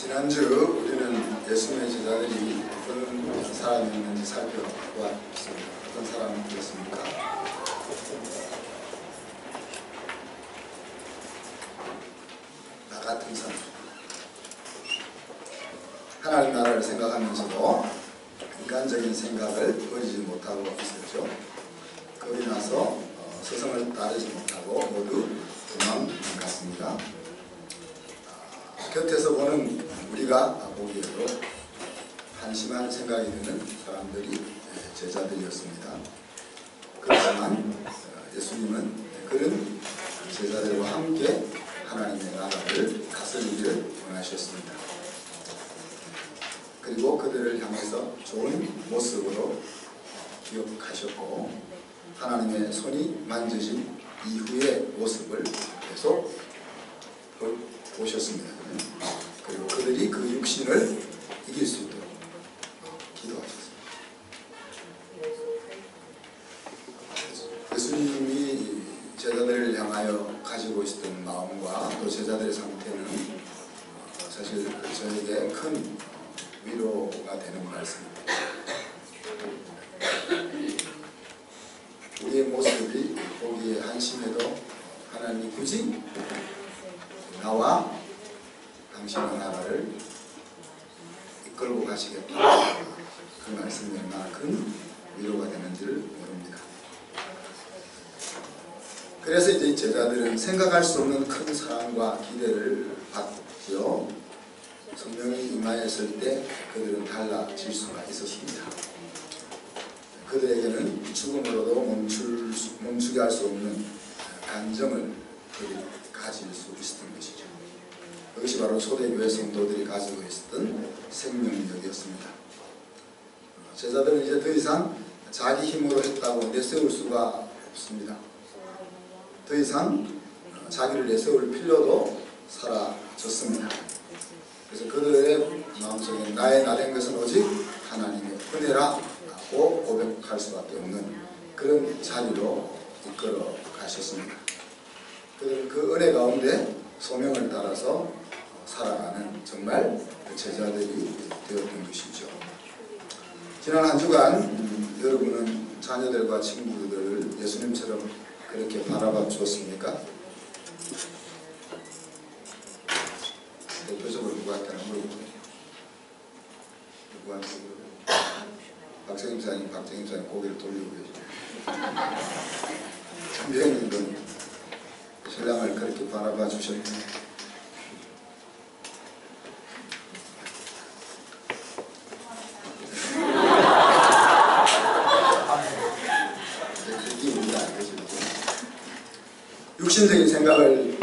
지난주 우리는 예수님의 제자들이 어떤 사람이었는지 살펴보았습니다. 어떤 사람이었습니까? 나 같은 사람. 하나님 나라를 생각하면서도 인간적인 생각을 버리지 못하고 있었죠. 그로 인해서 스승을 따르지 못하고 모두 도망갔습니다. 곁에서 보는 우리가 보기에도 한심한 생각이 드는 사람들이 제자들이었습니다. 그렇지만 예수님은 그런 제자들과 함께 하나님의 나라를 다스리기를 원하셨습니다. 그리고 그들을 향해서 좋은 모습으로 기억하셨고 하나님의 손이 만져진 이후의 모습을 계속 보셨습니다. 그리고 그들이 그 육신을 이길 수 있도록 기도하셨습니다. 예수님이 제자들을 향하여 가지고 있었던 마음과 또 제자들의 상태는 사실 저에게 큰 위로가 되는 말씀입니다. 우리의 모습이 보기에 한심해도 하나님이 굳이 나와 당신의 나라를 이끌고 가시겠다. 그 말씀이 얼마나 큰 위로가 되는지를 모릅니다. 그래서 이제 제자들은 생각할 수 없는 큰 사랑과 기대를 받죠. 성령이 임하였을 때 그들은 달라질 수가 있었습니다. 그들에게는 죽음으로도 멈추게 할 수 없는 간정을 그들이 가질 수 있었던 것이죠. 그것이 바로 초대교회 성도들이 가지고 있었던 생명력이었습니다. 제자들은 이제 더 이상 자기 힘으로 했다고 내세울 수가 없습니다. 더 이상 자기를 내세울 필요도 사라졌습니다. 그래서 그들의 마음속에 나의 나된 것은 오직 하나님의 은혜라고 고백할 수밖에 없는 그런 자리로 이끌어 가셨습니다. 그들은 그 은혜 가운데 소명을 따라서 살아가는 정말 제자들이 되었던 것이죠. 지난 한 주간 여러분은 자녀들과 친구들을 예수님처럼 그렇게 바라봐 주었습니까? 대표적으로 누구한테는 물어보세요. 누구한테 물어보세요? 박정임 사님 고개를 돌리고 계시네요. 전비현님은 신랑을 그렇게 바라봐 주셨네요. 육신적인 생각을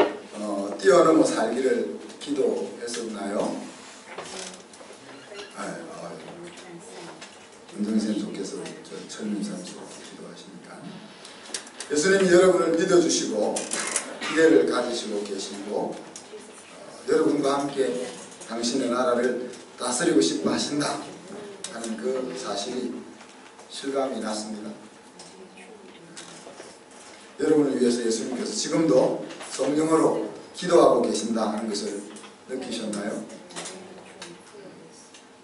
뛰어넘어 살기를 기도했었나요? 은정선 좋께서 철민선수로 기도하시니까 예수님이 여러분을 믿어주시고 기대를 가지시고 계시고 여러분과 함께 당신의 나라를 다스리고 싶어 하신다 하는 그 사실이 실감이 났습니다. 여러분을 위해서 예수님께서 지금도 성령으로 기도하고 계신다 하는 것을 느끼셨나요?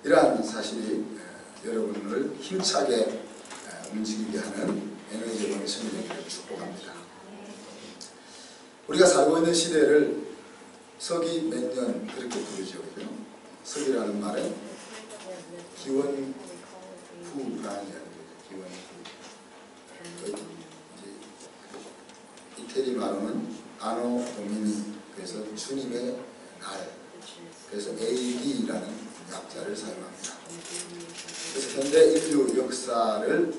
이러한 사실이 여러분을 힘차게 움직이게 하는 에너지의 원천이 되기를 축복합니다. 우리가 살고 있는 시대를 서기 몇 년 그렇게 부르죠. 서기라는 말은 기원후라는 이야기입니다. 기원후. 이태리 말로는 아노 도미니, 그래서 주님의 날, 그래서 AD라는 약자를 사용합니다. 그래서 현대 인류 역사를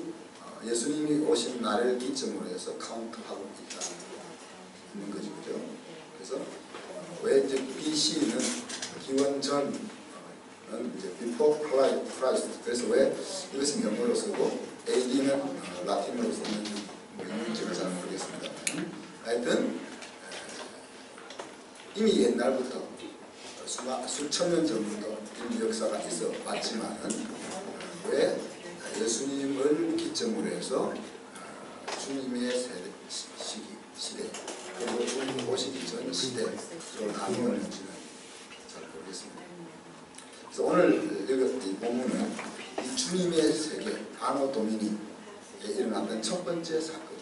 예수님이 오신 날을 기점으로 해서 카운트하고 있는 거죠. 그죠? 그래서 왜 이제 BC는 기원 전은 이제 before Christ, 그래서 왜 이것은 영어로 쓰고 AD는 라틴어로 쓰는 인문제가 잘 모르겠습니다. 하여튼 이미 옛날부터 수천 년 전부터 인류 역사가 있어 왔지만은 왜 예수님을 기점으로 해서 주님의 시대 그리고 주님 오시기 전 시대로 나누었는지는 잘 모르겠습니다. 그래서 오늘 이 본문은 이 주님의 세계, 아노 도미니에 일어났던 첫 번째 사건입니다.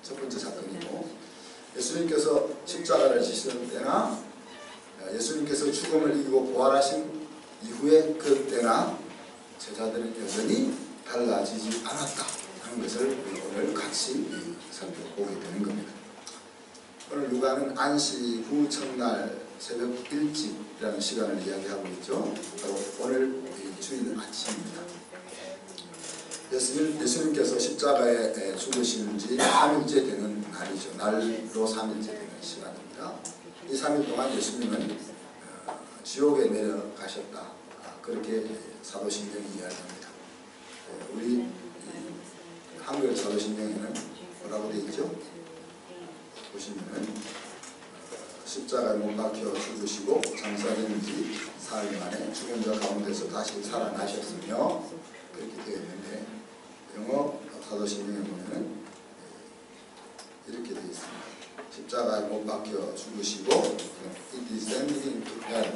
첫 번째 사건이고, 예수님께서 십자가를 지시는 때나 예수님께서 죽음을 이기고 부활하신 이후에 그 때나 제자들은 여전히 달라지지 않았다 하는 것을 오늘 같이 살펴보게 되는 겁니다. 오늘 누가는 안식 후 첫날 새벽 일찍이라는 시간을 이야기하고 있죠. 바로 오늘 주일 아침입니다. 예수님께서 십자가에 죽으신 지 3일째 되는 날이죠. 날로 3일째 되는 시간입니다. 이 3일 동안 예수님은 지옥에 내려가셨다. 그렇게 사도신경이 이야기합니다. 우리 한글 사도신경에는 뭐라고 되어 있죠? 보시면은 십자가에 못 박혀 죽으시고 장사된 지 사흘 만에 죽은 자 가운데서 다시 살아나셨으며 그렇게 되어 있는데, 영어 사도신경에 보면은 이렇게 되어 있습니다. 십자가에 못 박혀 죽으시고 It descended into hell,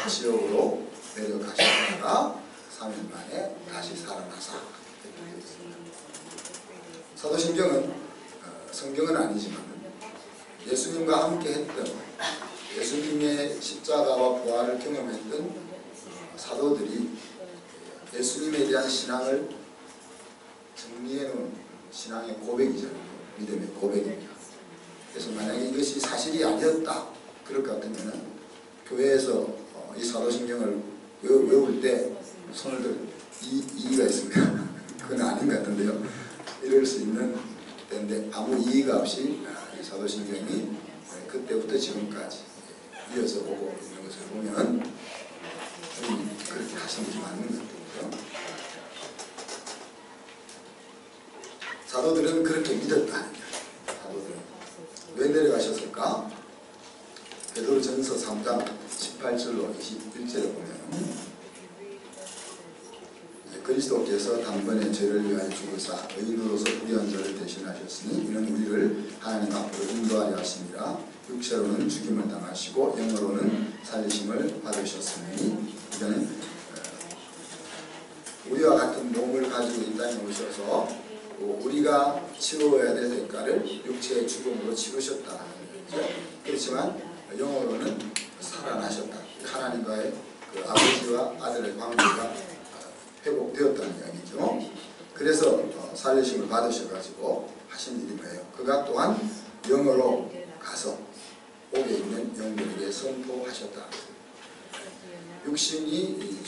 지옥으로 내려가셨다가 3일 만에 다시 살아나사 이렇게 되어 있습니다. 사도신경은 성경은 아니지만 예수님과 함께 했던, 예수님의 십자가와 부활을 경험했던 사도들이 예수님에 대한 신앙을 정리해 놓은 신앙의 고백이잖아요. 믿음의 고백입니다. 그래서 만약에 이것이 사실이 아니었다 그럴 것 같으면 교회에서 이 사도신경을 외울 때 손을 들 이의가 있습니까? 그건 아닌 것 같은데요. 이럴 수 있는 때인데 아무 이의가 없이 이 사도신경이 그때부터 지금까지 이어서 보고 있는 것을 보면 그렇게 하신 것이 맞는 것 같아요. 사도들은 그렇게 믿었다. 사도들은 왜 내려가셨을까? 베드로전서 3장 18절로 21절에 보면 그리스도께서 단번에 죄를 위하여 죽으사 의인으로서 우리한 자를 대신하셨으니 이는 우리를 하나님 앞으로 인도하려 하심이라. 육체로는 죽임을 당하시고 영으로는 살리심을 받으셨으니 이는 우리와 같은 몸을 가지고 이 땅에 오셔서 우리가 치러야 될 대가를 육체의 죽음으로 치르셨다. 그렇지만 영으로는 살아나셨다. 하나님과의 그 아버지와 아들의 관계가 회복되었다는 이야기죠. 그래서 살리심을 받으셔가지고 하신 일이 뭐예요? 그가 또한 영으로 가서 옥에 있는 영들에게 선포하셨다. 육신이 그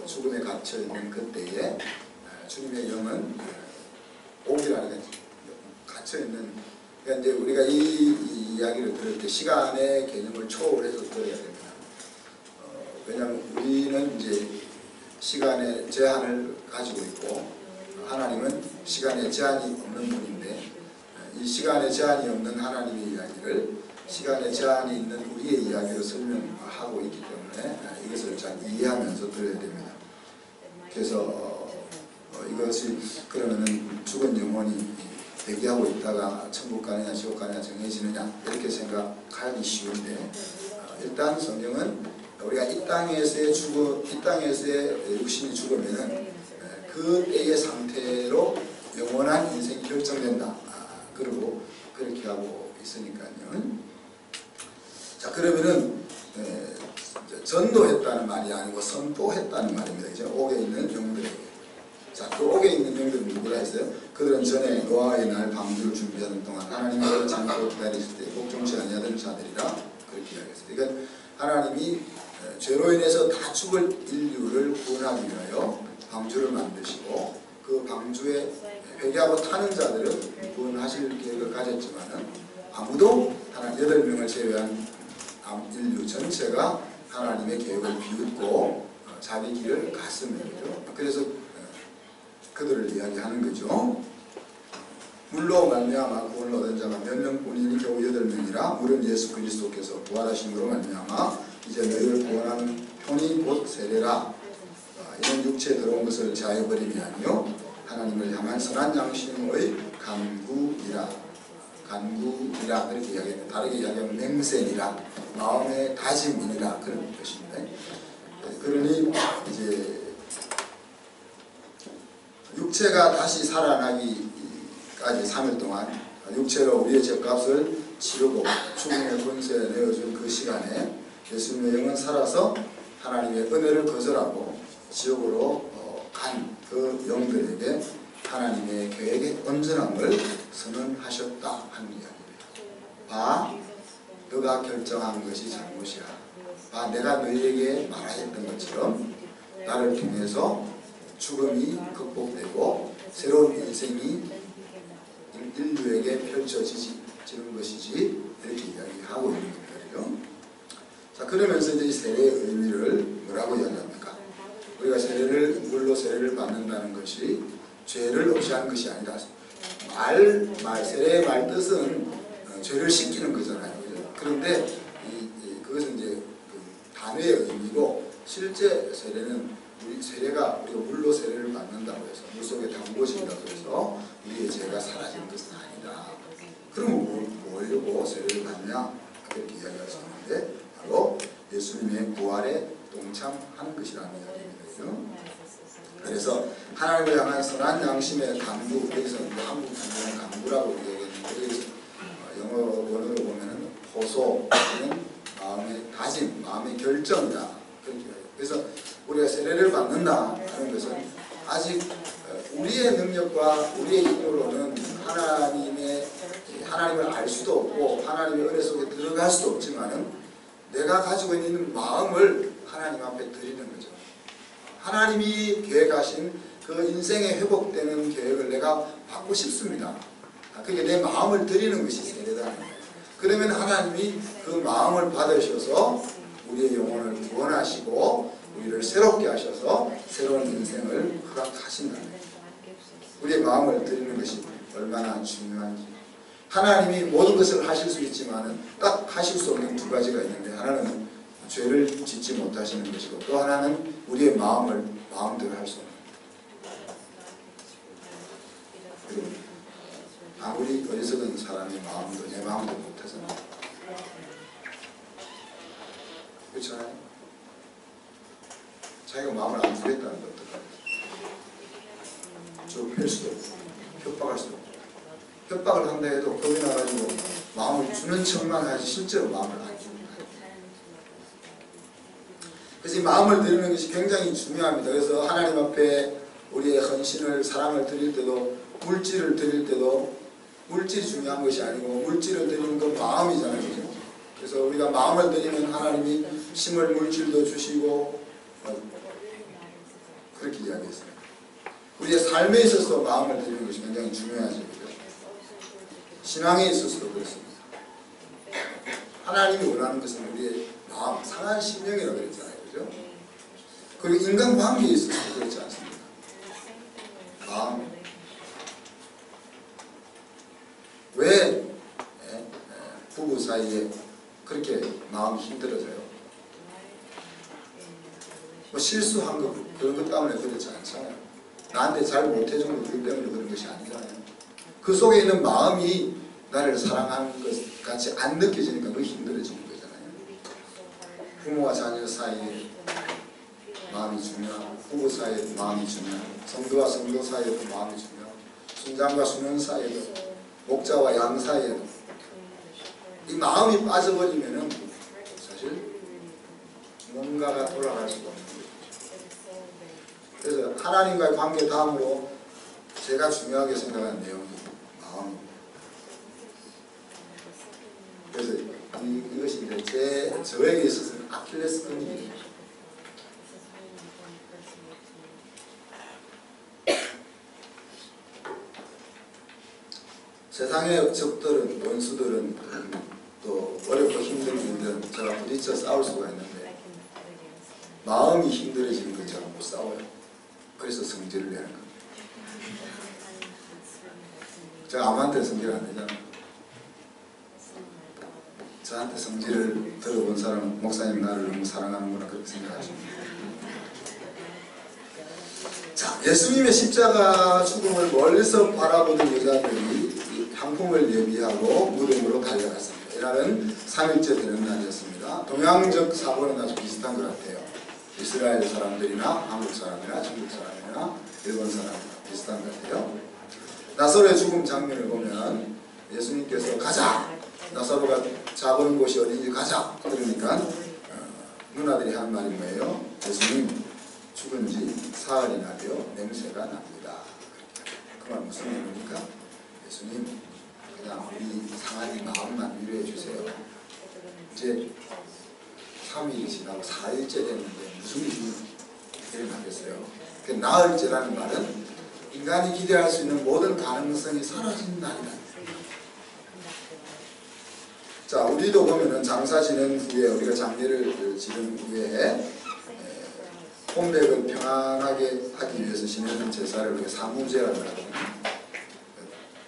죽음에 갇혀있는 그때에 주님의 영은 옥이라는 게 갇혀있는, 그러니까 이제 우리가 이 이야기를 들을 때 시간의 개념을 초월해서 들어야 됩니다. 왜냐하면 우리는 이제 시간의 제한을 가지고 있고 하나님은 시간에 제한이 없는 분인데, 이 시간에 제한이 없는 하나님의 이야기를 시간에 제한이 있는 우리의 이야기로 설명하고 있기 때문에 이것을 잘 이해하면서 들어야 됩니다. 그래서 이것이 그러면은 죽은 영혼이 대기하고 있다가 천국 가느냐 지옥 가느냐 정해지느냐 이렇게 생각하기 쉬운데, 일단 성경은 우리가 이 땅에서의 육신이 죽으면은 그 때의 상태로 영원한 인생이 결정된다. 그리고 그렇게 하고 있으니까요. 자, 그러면은 전도했다는 말이 아니고 선포했다는 말입니다. 이제 옥에 있는 영들에게. 자, 그 옥에 있는 영들은 누구라 했어요? 그들은 전에 노아의 날 방주를 준비하는 동안 하나님을 참고 기다리실 때 복종치 아니하던 자들이라 그렇게 이야기했어요. 그러니까 하나님이 죄로 인해서 다 죽을 인류를 구원하기 위하여 방주를 만드시고 그 방주에 회개하고 타는 자들은 구원하실 계획을 가졌지만은 아무도 하나 8명을 제외한 인류 전체가 하나님의 계획을 비웃고 자기 길을 갔으면 거죠. 그래서 그들을 이야기하는 거죠. 물로 말미암아 구원을 얻은 자가 몇 명뿐이니 겨우 8명이라. 물은 예수 그리스도께서 부활하신 것으로 말미암아 이제 너희를 구원하는 편이 곧 세례라. 이는 육체에 들어온 것을 자해버림이 아니요 하나님을 향한 선한 양심의 간구이라. 그렇게 이야기합니다. 다르게 이야기하면 맹세니라, 마음의 다짐이니라 그런 것입니다. 그러니 이제 육체가 다시 살아나기까지 3일 동안 육체로 우리의 죄값을 치르고 죽음의 권세에 내어준 그 시간에 예수님의 영은 살아서 하나님의 은혜를 거절하고 지옥으로 간 그 영들에게 하나님의 계획의 온전함을 선언하셨다 하는 이야기입니다. 봐, 너가 결정한 것이 잘못이야. 봐, 내가 너희에게 말하였던 것처럼 나를 통해서 죽음이 극복되고 새로운 인생이 인류에게 펼쳐지는 것이지, 이렇게 이야기하고 있는 거예요. 자, 그러면서 이제 이 세례의 의미를 뭐라고 이야기합니까? 우리가 물로 세례를 받는다는 것이 죄를 없이 하는 것이 아니다. 세례의 말 뜻은 죄를 씻기는 거잖아요. 그런데 그것은 이제 그 단어의 의미고, 실제 세례는 우리가 물로 세례를 받는다고 해서 물속에 담궈진다고 해서 우리의 죄가 사라지는 것은 아니다. 그러면 뭐려고 세례를 받냐? 그렇게 이야기할 수 있는데 바로 예수님의 부활에 동참하는 것이라는 이야기입니다. 그래서 하나님을 향한 선한 양심의 강구, 여기서 한국 단어는 강구라고 얘기했는데, 여기서 영어 원어로 보면은 호소는 마음의 다짐, 마음의 결정이다. 그래서 우리가 세례를 받는다 하는 것은 아직 우리의 능력과 우리의 힘으로는 하나님을 알 수도 없고 하나님의 은혜 속에 들어갈 수도 없지만은 내가 가지고 있는 마음을 하나님 앞에 드리는 거죠. 하나님이 계획하신 그 인생에 회복되는 계획을 내가 받고 싶습니다. 그게 내 마음을 드리는 것이 세례다. 그러면 하나님이 그 마음을 받으셔서 우리의 영혼을 구원하시고 우리를 새롭게 하셔서 새로운 인생을 허락하신다는 거예요. 우리의 마음을 드리는 것이 얼마나 중요한지. 하나님이 모든 것을 하실 수 있지만 딱 하실 수 없는 두 가지가 있는데, 하나는 죄를 짓지 못하시는 것이고, 또 하나는 우리의 마음대로 할 수 없는 거예요. 아무리 어리석은 사람의 마음도 내 마음대로 못하잖아요. 그렇잖아요. 자기가 마음을 안 주겠다는 게 어떨까요? 좁힐 수도 없고 협박할 수도 없고, 협박을 한다 해도 겁이 나가지고 마음을 주는 척만 하지 실제로 마음을 안 줍니다. 그래서 이 마음을 드리는 것이 굉장히 중요합니다. 그래서 하나님 앞에 우리의 헌신을, 사랑을 드릴 때도, 물질을 드릴 때도 물질이 중요한 것이 아니고 물질을 드리는 건 마음이잖아요. 그죠? 그래서 우리가 마음을 드리면 하나님이 심을 물질도 주시고, 그렇게 이야기했어요. 우리의 삶에 있어서 마음을 드리는 것이 굉장히 중요하죠. 그죠? 신앙에 있어서도 그렇습니다. 하나님이 원하는 것은 우리의 마음, 상한 심령이라고 그랬잖아요. 그죠? 그리고 인간관계에 있어서도 그렇지 않습니까? 마음. 왜 부부 사이에 그렇게 마음이 힘들어져요? 뭐 실수한 거 그런 것 때문에 그렇지 않잖아요. 나한테 잘 못해준 거 그것 때문에 그런 것이 아니잖아요. 그 속에 있는 마음이 나를 사랑하는 것 같이 안 느껴지니까 그게 힘들어지는 거잖아요. 부모와 자녀 사이에 마음이 중요하고, 부부 사이에 마음이 중요하고, 성도와 성도 사이에도 마음이 중요하고, 순장과 순원 사이에도, 목자와 양 사이에도 이 마음이 빠져버리면은 사실 뭔가가 돌아갈 수가 없는 거죠. 그래서 하나님과의 관계 다음으로 제가 중요하게 생각하는 내용이 마음입니다. 그래서 이것이 이제 저에게 있어서는 아킬레스건이에요. 세상의 적들은, 원수들은, 또 어렵고 힘든 일들은 제가 부딪혀 싸울 수가 있는데 마음이 힘들어지는 건 제가 못 싸워요. 그래서 성질을 내는 겁니다. 제가 아무한테 성질 안 내잖아요. 저한테 성질을 들어본 사람은 목사님 나를 너무 사랑하는구나 그렇게 생각하십니다. 자, 예수님의 십자가 죽음을 멀리서 바라보는 여자들이 향품을 예비하고 무덤으로 달려갔습니다. 이날은 3일째 되는 날이었습니다. 동양적 사고는 아주 비슷한 것 같아요. 이스라엘 사람들이나 한국 사람이나 중국 사람이나 일본 사람이나 비슷한 것 같아요. 나사로의 죽음 장면을 보면 예수님께서 가자! 나사로가 잡은 곳이 어딘지 가자! 그러니까 누나들이 하는 말이 뭐예요? 예수님 죽은 지 사흘이나 되어 냄새가 납니다. 그 말 무슨 의미입니까? 예수님 그냥 우리 상하이 마음만 위로해 주세요. 이제 3일이 지나고 4일째 됐는데 무슨 일이 일어나겠어요? 그 나흘째라는 말은 인간이 기대할 수 있는 모든 가능성이 사라진 날이다. 자, 우리도 보면은 장사 지낸 후에, 우리가 장례를 지른 후에 혼백을 평안하게 하기 위해서 지내는 제사를 우리가 사무제라고 하거든요.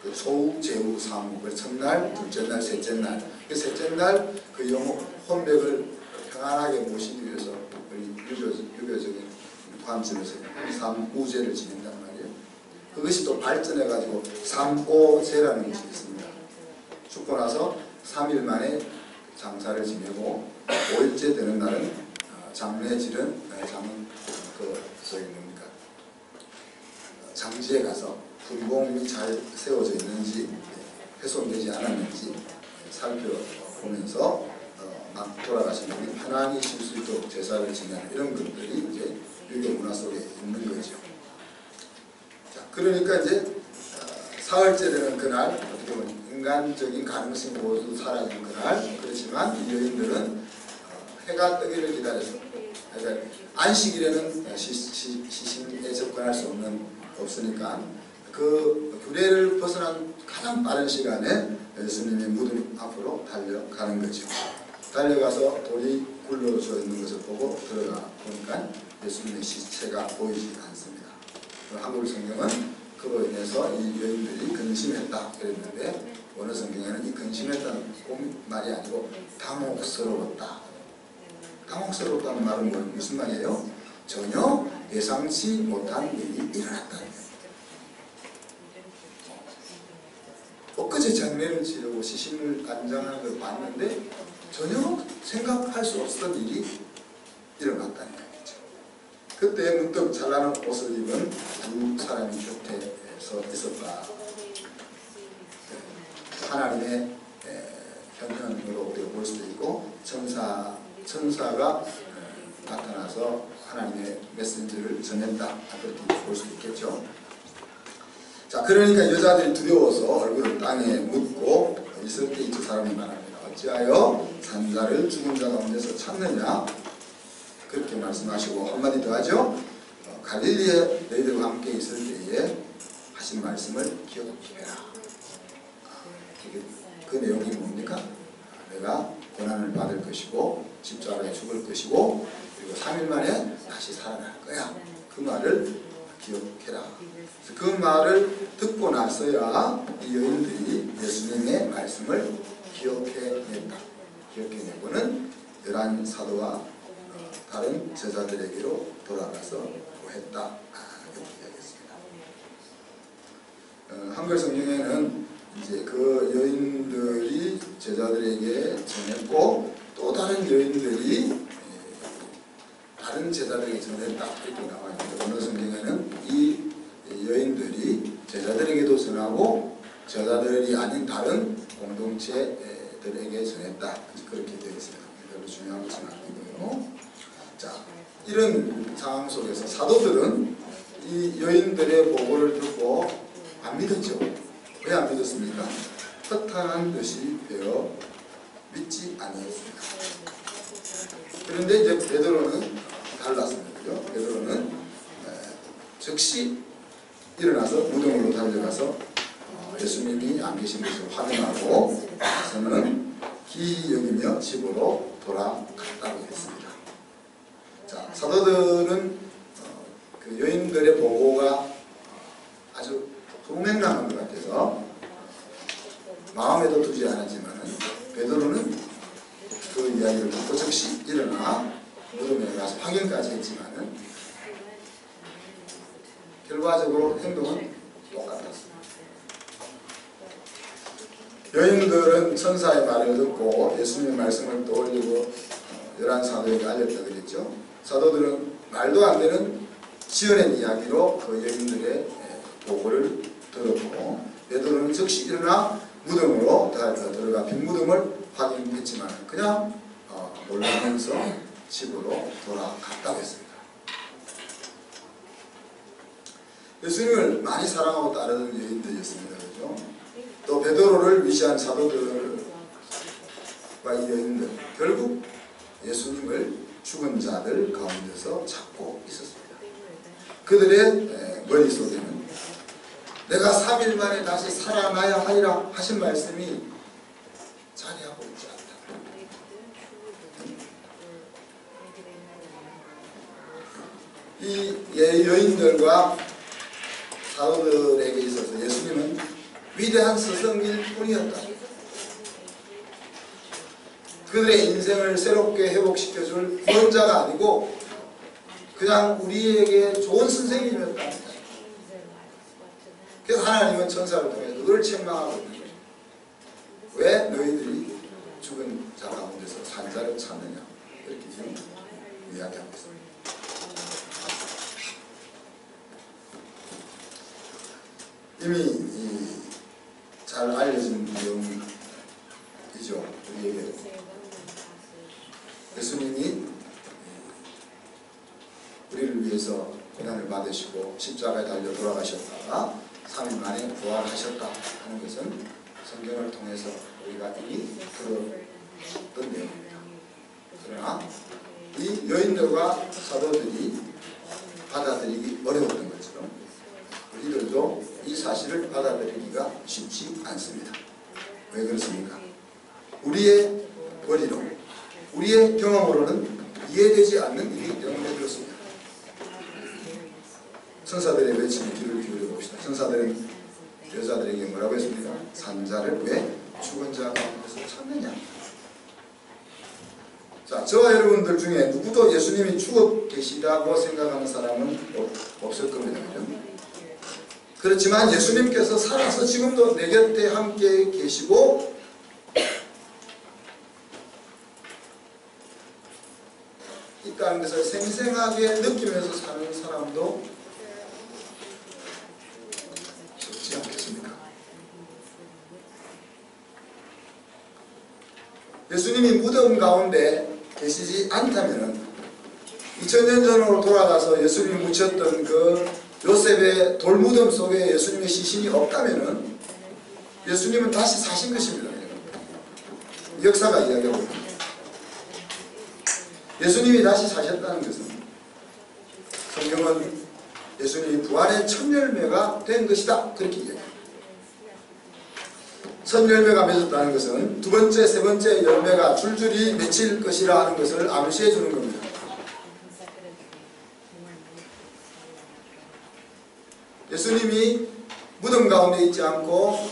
그 소우, 제우, 사무, 그 첫날, 둘째 날, 셋째 날. 그 셋째 날 그 혼백을 평안하게 모시기 위해서 우리 유교적인 관점에서 삼우제를 지낸단 말이에요. 그것이 또 발전해가지고 삼오제라는 것이 있습니다. 죽고 나서 3일 만에 장사를 지내고 5일째 되는 날은 장례질은 장지에 가서 분봉이 잘 세워져 있는지 훼손되지 않았는지 살펴보면서 막 돌아가신 분이 편안히 쉴 수 있도록 제사를 지내는 이런 것들이 이제 유교 문화 속에 있는 거죠. 자, 그러니까 이제 사흘째 되는 그날, 어떻게 보면 인간적인 가능성이 모두 사라진 그날, 그렇지만 이 여인들은 해가 뜨기를 기다려서, 그러니까 안식일에는 시신에 접근할 수 없으니까 그 규례를 벗어난 가장 빠른 시간에 예수님의 무덤 앞으로 달려가는 거죠. 달려가서 돌이 굴러져 있는 것을 보고 들어가 보니까 예수님의 시체가 보이지 않습니다. 한국 성경은 그로 인해서 이 여인들이 근심했다 그랬는데, 어느 성경에는 이 근심했다는 말이 아니고 당혹스러웠다. 당혹스럽다는 말은 무슨 말이에요? 전혀 예상치 못한 일이 일어났다. 엊그제 장례를 치르고 시신을 안장하는 걸 봤는데 전혀 생각할 수 없었던 일이 일어났다는 얘기죠. 그때 문득 찬란한 옷을 입은 두 사람이 곁에서 있었다. 하나님의 현현으로 우리가 볼 수도 있고, 천사가 나타나서 하나님의 메시지를 전했다, 그렇게 볼 수도 있겠죠. 자, 그러니까 여자들이 두려워서 얼굴을 땅에 묻고 있을 때 이 두 사람이 말합니다. 어찌하여 산자를 죽은 자 가운데서 찾느냐? 그렇게 말씀하시고 한마디 더 하죠. 갈릴리에 너희들과 함께 있을 때에 하신 말씀을 기억해라. 그 내용이 뭡니까? 내가 고난을 받을 것이고 십자가에 죽을 것이고 그리고 3일 만에 다시 살아날 거야. 그 말을 기억해라. 그 말을 듣고 나서야 이 여인들이 예수님의 말씀을 기억해냈다. 기억해내고는 11 사도와 다른 제자들에게로 돌아가서 구했다. 이렇게 이야기했습니다. 한글 성경에는 이제 그 여인들이 제자들에게 전했고 또 다른 여인들이 다른 제자들에게 전했다 이렇게 나와 있는데, 어느 성경에는 이 여인들이 제자들에게도 전하고 제자들이 아닌 다른 공동체들에게 전했다, 그렇게 되어 있습니다. 별로 중요한 것은 아니고요. 자, 이런 상황 속에서 사도들은 이 여인들의 보고를 듣고 안 믿었죠. 왜 안 믿었습니까? 허탄한 듯이 되어 믿지 아니했습니다. 그런데 이제 베드로는 달랐습니다. 베드로는 즉시 일어나서 무덤으로 달려가서 예수님이 안 계신 것을 확인하고 저는 기이 여기며 집으로 돌아갔다고 했습니다. 자, 사도들은 그 여인들의 보고가 아주 흥맹랑한 것 같아서 마음에도 두지 않았지만 베드로는 그 이야기를 듣고 즉시 일어나 무덤에 가서 확인까지 했지만 결과적으로 행동은 똑같았습니다. 여인들은 천사의 말을 듣고 예수님의 말씀을 떠올리고 열한 사도에게 알렸다 그랬죠. 사도들은 말도 안 되는 지어낸 이야기로 그 여인들의 보고를 들었고, 베드로는 즉시 일어나 무덤으로 들어가 빈 무덤을 확인했지만 그냥 놀라면서 집으로 돌아갔다고 했습니다. 예수님을 많이 사랑하고 따르는 여인들이었습니다. 그렇죠? 또 베드로를 위시한 사도들과 이 여인들, 결국 예수님을 죽은 자들 가운데서 찾고 있었습니다. 그들의 머릿속에는 내가 3일 만에 다시 살아나야 하리라 하신 말씀이 자리하고 있지 않다. 이 여인들과 사도들에게 있어서 예수님은 위대한 스승일 뿐이었다. 그들의 인생을 새롭게 회복시켜줄 구원자가 아니고 그냥 우리에게 좋은 선생님이었다. 그래서 하나님은 천사를 통해서 그들을 책망하고 있는 거예요. 왜 너희들이 죽은 자 가운데서 산 자를 찾느냐, 이렇게 지금 이야기하고 있습니다. 이미 잘 알려진 내용이죠. 우리에게 예수님이 우리를 위해서 고난을 받으시고 십자가에 달려 돌아가셨다가 3일 만에 부활하셨다 하는 것은 성경을 통해서 우리가 이미 들었던 내용입니다. 그러나 이 여인들과 사도들이 받아들이기 어려웠던 것처럼 우리들도 이 사실을 받아들이기가 쉽지 않습니다. 왜 그렇습니까? 우리의 머리로, 우리의 경험으로는 이해되지 않는 일이기 때문에 그렇습니다. 천사들의 외침에 귀를 기울여 봅시다. 천사들은 여자들에게 뭐라고 했습니까? 산자를 왜 죽은 자 가운데서 찾느냐? 자, 저와 여러분들 중에 누구도 예수님이 죽어 계시다고 생각하는 사람은 없을 겁니다. 그렇지만 예수님께서 살아서 지금도 내 곁에 함께 계시고 있다는 것을 생생하게 느끼면서 사는 사람도 적지 않겠습니까? 예수님이 무덤 가운데 계시지 않다면 2000년 전으로 돌아가서 예수님이 묻혔던 그 요셉의 돌무덤 속에 예수님의 시신이 없다면 예수님은 다시 사신 것입니다. 역사가 이야기하고 있습니다. 예수님이 다시 사셨다는 것은 성경은 예수님이 부활의 첫 열매가 된 것이다, 그렇게 이야기합니다. 첫 열매가 맺었다는 것은 두 번째, 세 번째 열매가 줄줄이 맺힐 것이라 하는 것을 암시해 주는 겁니다. 예수님이 무덤 가운데 있지 않고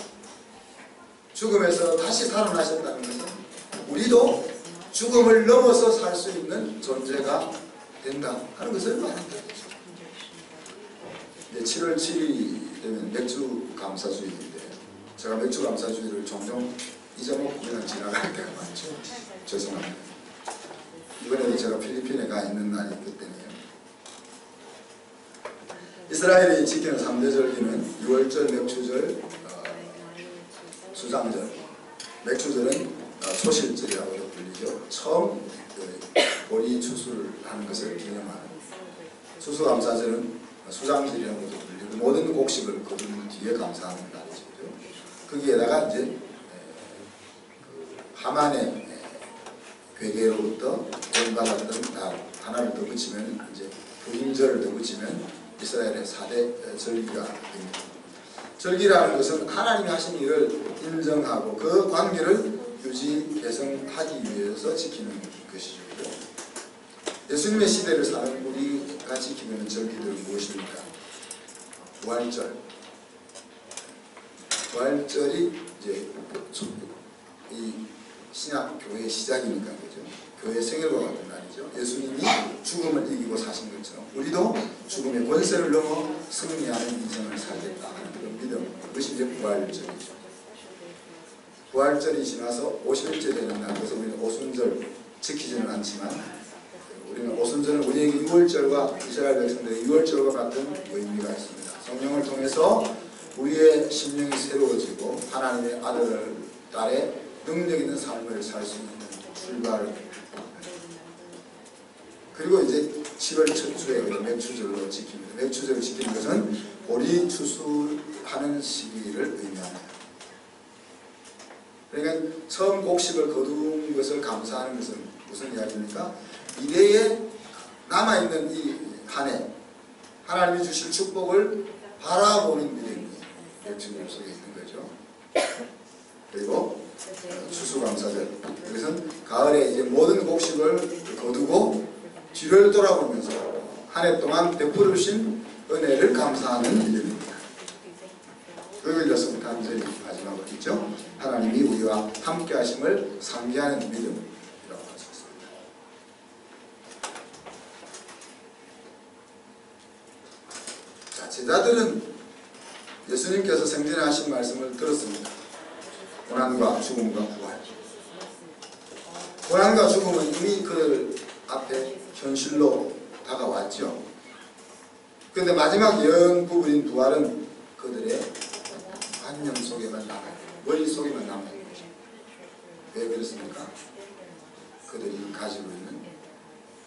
죽음에서 다시 살아나셨다는 것은 우리도 죽음을 넘어서 살 수 있는 존재가 된다 하는 것을 말합니다. 7월 7일이 되면 맥주 감사주의인데 제가 맥주 감사주의를 종종 잊어먹고 그냥 지나갈 때가 많죠. 죄송합니다. 이번에도 제가 필리핀에 가 있는 날이 그때네요. 이스라엘이 지키는 3대 절기는 6월절, 맥주절, 수장절. 맥주절은 초실절이라고도 불리죠. 처음 보리 추수를 하는 것을 기념하는. 추수감사절은 수장절이라고도 불리고 모든 곡식을 거둔 뒤에 감사하는 날이죠. 거기에다가 이제 하만의 괴계로부터 구원받았던 날 하나를 더 붙이면 이제 부임절을 더 붙이면 이스라엘의 4대 절기가 됩니다. 절기라는 것은 하나님이 하신 일을 인정하고 그 관계를 유지, 개선하기 위해서 지키는 것이죠. 예수님의 시대를 사는 우리가 지키고 있는 절기들은 무엇입니까? 부활절. 부활절이 이제 이 신약 교회의 시작이니까 그죠? 교회 생일과 같은 날이죠. 예수님이 죽음을 이기고 사신 것처럼 우리도 죽음의 권세를 넘어 승리하는 인생을 살겠다 하는 그런 믿음, 그것이 이제 부활절이죠. 부활절이 지나서 50일째 되는 날, 그래서 우리는 오순절, 지키지는 않지만 우리는 오순절은 우리에게 유월절과 이스라엘 백성들의 유월절과 같은 의미가 있습니다. 성령을 통해서 우리의 심령이 새로워지고 하나님의 아들, 딸의 능력 있는 삶을 살 수 있는 출발. 그리고 이제 7월 첫 주에 맥추절로 지킵니다. 맥추절을 지키는 것은 보리 추수하는 시기를 의미합니다. 그러니까 처음 곡식을 거둔 것을 감사하는 것은 무슨 이야기입니까? 미래에 남아있는 이 한 해 하나님이 주실 축복을 바라보는 믿음이 맥추절 속에 있는 거죠. 그리고 추수감사절, 이것은 가을에 이제 모든 곡식을 거두고 뒤를 돌아보면서 한 해 동안 베풀어 주신 은혜를 감사하는 믿음입니다. 그걸 성탄절이 마지막으로 있죠. 하나님이 우리와 함께 하심을 상기하는 믿음이라고 할 수 있습니다. 자, 제자들은 예수님께서 생전하신 말씀을 들었습니다. 고난과 죽음과 부활. 고난과 죽음은 이미 그 앞에 현실로 다가왔죠. 그런데 마지막 예언 부분인 부활은 그들의 관념 속에만 남아요. 머릿속에만 남아있는 거죠. 왜 그렇습니까? 그들이 가지고 있는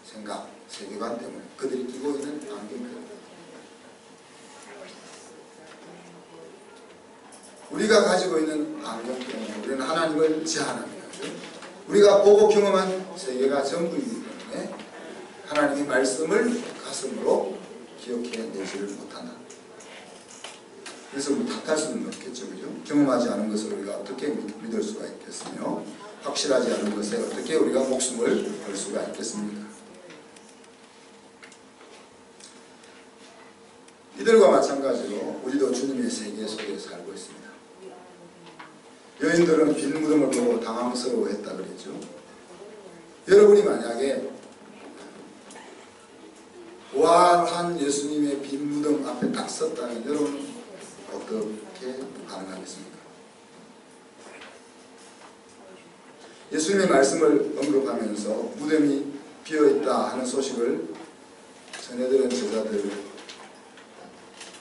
생각, 세계관 때문에, 그들이 끼고 있는 안경 때문에. 우리가 가지고 있는 안경 때문에 우리는 하나님을 제한합니다. 우리가 보고 경험한 세계가 전부이기 때문에 하나님의 말씀을 가슴으로 기억해내지를 못한다. 그래서 탓할 수는 없겠죠. 그죠? 경험하지 않은 것을 우리가 어떻게 믿을 수가 있겠으며, 확실하지 않은 것에 어떻게 우리가 목숨을 걸 수가 있겠습니까? 이들과 마찬가지로 우리도 주님의 세계 속에 살고 있습니다. 여인들은 빈 무덤을 보고 당황스러워했다 그랬죠. 여러분이 만약에 부활한 예수님의 빈 무덤 앞에 딱 섰다면 여러분은 어떻게 반응하겠습니까? 예수님의 말씀을 언급하면서 무덤이 비어있다 하는 소식을 전해들은 제자들,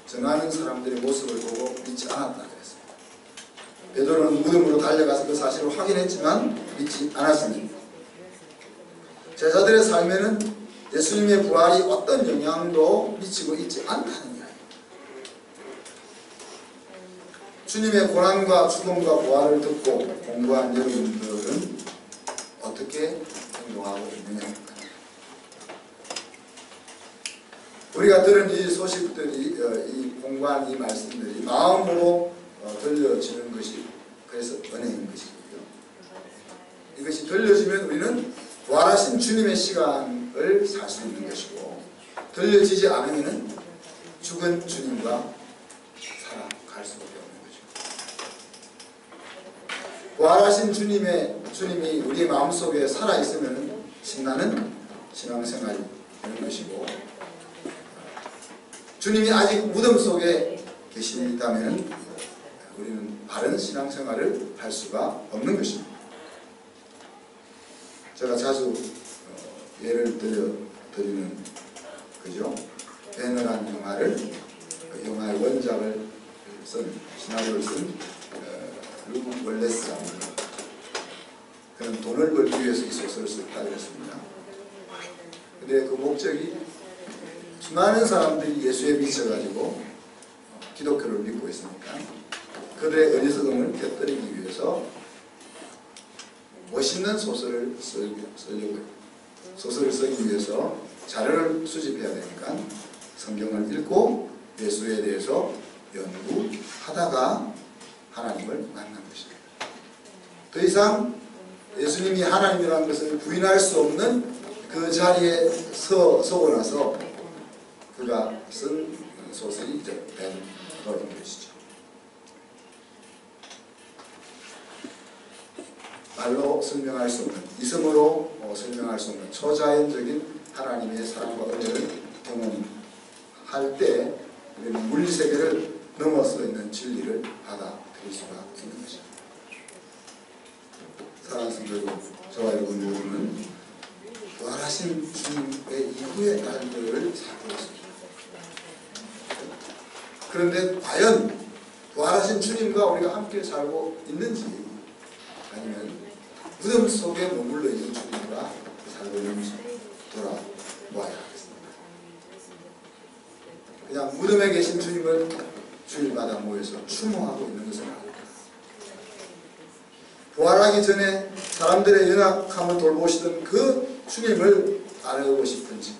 전하는 사람들의 모습을 보고 믿지 않았다 그랬습니다. 베드로는 무덤으로 달려가서 그 사실을 확인했지만 믿지 않았습니다. 제자들의 삶에는 예수님의 부활이 어떤 영향도 미치고 있지 않다는 이야기. 주님의 고난과 죽음과 부활을 듣고 공부한 여러분들은 어떻게 행동하고 있느냐. 우리가 들은 이 소식들이, 이 공부한 이 말씀들이 마음으로 들려지는 것이 그래서 은혜인 것이고요. 이것이 들려지면 우리는 부활하신 주님의 시간을 살 수 있는 것이고, 들려지지 않으면 죽은 주님과 살아갈 수밖에 없는 거죠. 부활하신 주님이 우리의 마음속에 살아있으면 신나는 신앙생활이 되는 것이고, 주님이 아직 무덤 속에 계시다면 우리는 바른 신앙생활을 할 수가 없는 것입니다. 제가 자주 예를 드리는 그죠? 배너라는 영화를, 그 영화의 원작을 쓴, 시나리오를 쓴 루브 월레스라는 그런 돈을 벌기 위해서 이 소설을 썼다 그랬습니다. 근데 그 목적이 수많은 사람들이 예수에 미쳐가지고 기독교를 믿고 있으니까 그들의 어리석음을 깨뜨리기 위해서 멋있는 소설을 쓰려고 해요. 소설을 쓰기 위해서 자료를 수집해야 되니까 성경을 읽고 예수에 대해서 연구하다가 하나님을 만난 것입니다. 더 이상 예수님이 하나님이라는 것을 부인할 수 없는 그 자리에 서고 나서 그가 쓴 소설이 이제 된 그런 것이죠. 말로 설명할 수 없는, 이성으로 설명할 수 없는 초자연적인 하나님의 사랑과 은혜를 경험할 때 우리는 물리세계를 넘어서 있는 진리를 받아들일 수가 있는 것입니다. 사랑하는 성도 여러분, 저와 여러분 모두는 이후의 날들을 살고 있습니다. 그런데 과연 부활하신 주님과 우리가 함께 살고 있는지, 아니면 무덤 속에 머물러 있는 주님과 살고 있는지 돌아보아야 하겠습니다. 그냥 무덤에 계신 주님을 주일마다 모여서 추모하고 있는 것은 아닙니다. 부활하기 전에 사람들의 연약함을 돌보시던 그 주님을 따르고 싶은지,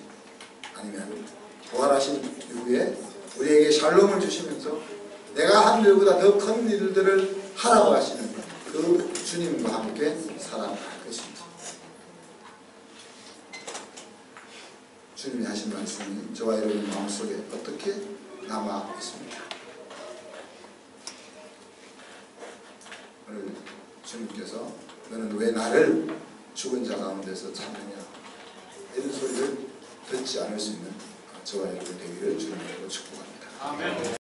아니면 부활하신 이후에 우리에게 샬롬을 주시면서 내가 한 일보다 더 큰 일들을 하라고 하시는 그 주님과 함께 살아갈 것인지. 주님이 하신 말씀이 저와 여러분 마음속에 어떻게 남아 있습니까? 오늘 주님께서 너는 왜 나를 죽은 자 가운데서 찾느냐, 이런 소리를 듣지 않을 수 있는 저와 여러분 되기를 주님으로 축복합니다. 아멘.